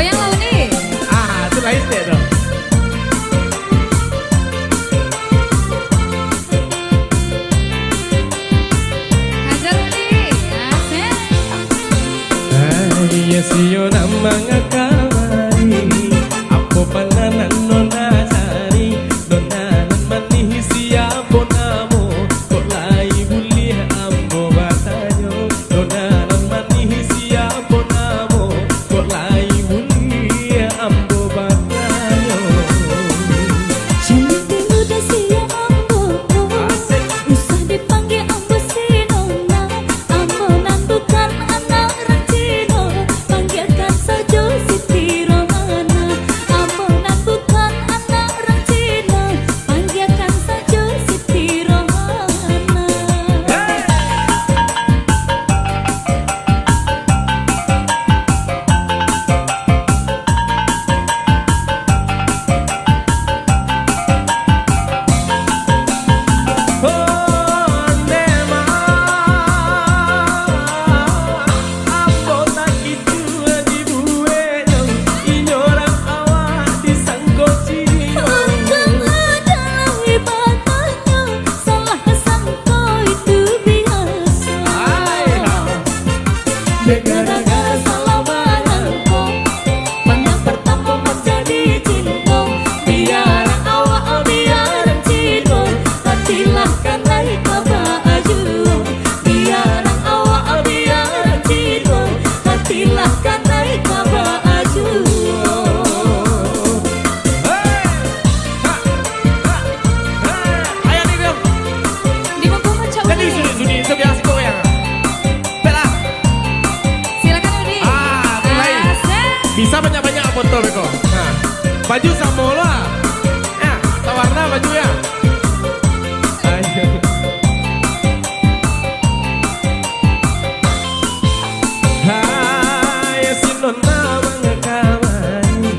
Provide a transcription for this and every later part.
Goyang lah nih. Ah, itu lain deh dong. Hajar nih. Asik. Ay, siyo na mga kamari, apo pananan nona sari, donanan manih siapo namo, kolay huli ambo batanyo, donanan manih siapo namo, kolay huli ambo batanyo. Cantik muda si ambo, usah dipanggil ambo si nona. Ambo nan bukan anak Rancino, panggilkan saja Siti Rohana. Ambo nan bukan anak Rancino, panggilkan saja Siti Rohana. Untung adalah ibadatnya, salah sangka itu biasa. Gara-gara salah menangko, pandang pertama menjadi cinta. Biar awak biar cinta, hatilah kanai kabaju. Biar awak biar cinta, hatilah kanai kabaju. Di mau coba Jadi nih. sudi itu biasa goyang. Bella, Silakan Udi. mulai. Asik. Bisa banyak-banyak foto beko. Nah, baju sama lo. Ya, tawarna baju ya. Ayo. Hai si nona mga kamari,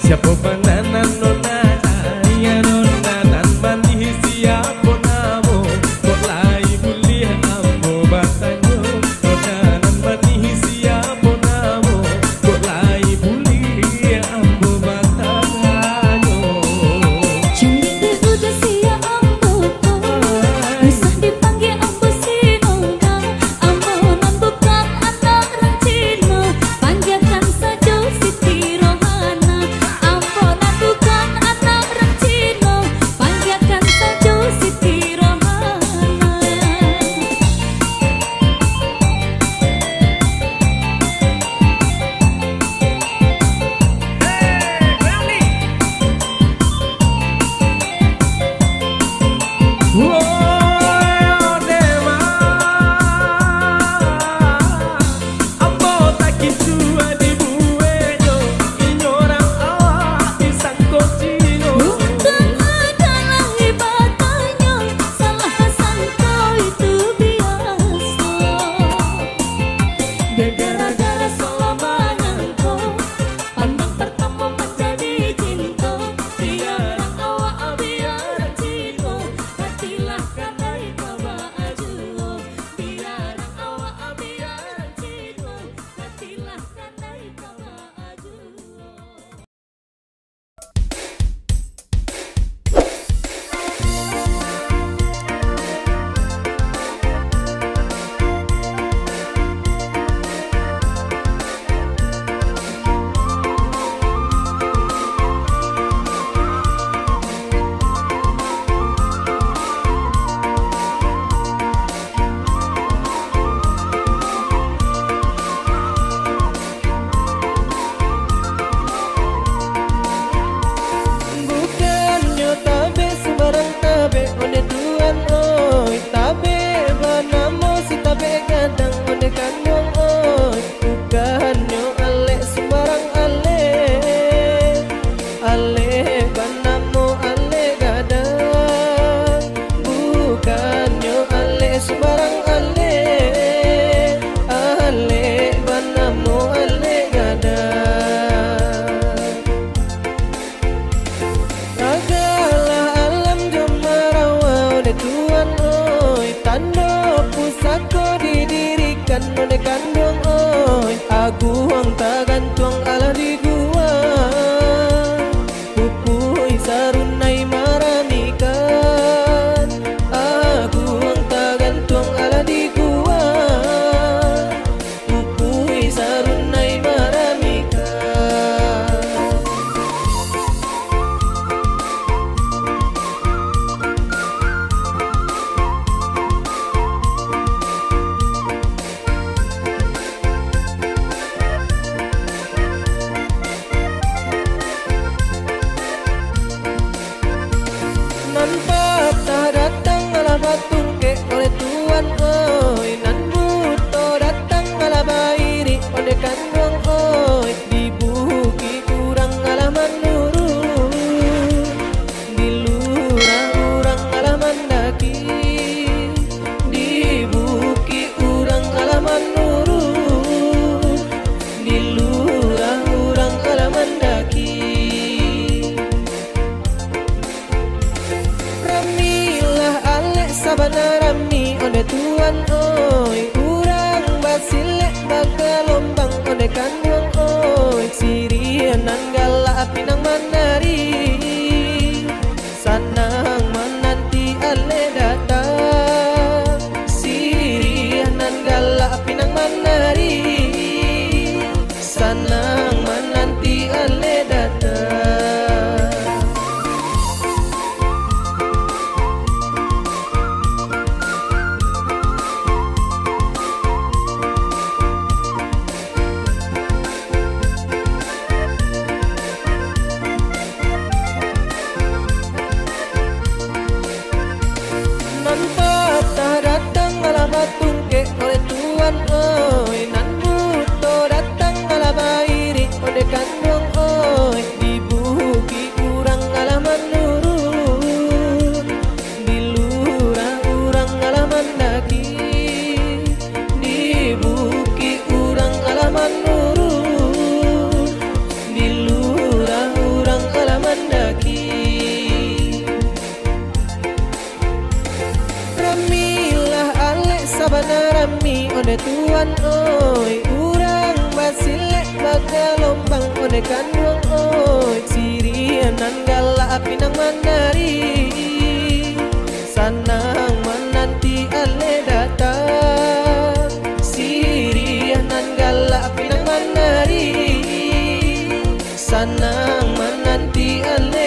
siapa pananan nona cari ya nonanan manis siapa namo, kok lai buli ambo batanyo, nonanan manis siapa namo, kok lai buli ambo batanyo. Cantik udah si ambo, usah dipanggil ambo si nona. Ambo nan bukan anak Rancino, panggilkan saja Siti Rohana. Ambo nan bukan anak Rancino, panggilkan saja Siti Rohana. Untung adalah ibadatnya, salah sangka itu biasa. Gara-gara salah menangko, pandang pertama menjadi cinta. Biar awak biar cinta, hatilah kanai kabaju. Biar awak biar cinta, hatilah kanai kabaju. Bukannya tabe sembarang tabe onde tuan oi tabe banamo si tabe kadang onde kandung oi bukannya ale sembarang ale ale banamo ale kadang bukannya ale sembarang ale ale banamo ale kadang. Ragalah alam jomarawa de tuan oi tanda pusaka didirikan oleh kandung oi agu hang tagantung ala digu onde kanwang oi sirianan galak pinang manari sanang menanti ale datang sirianan galak pinang manari sanang menanti ale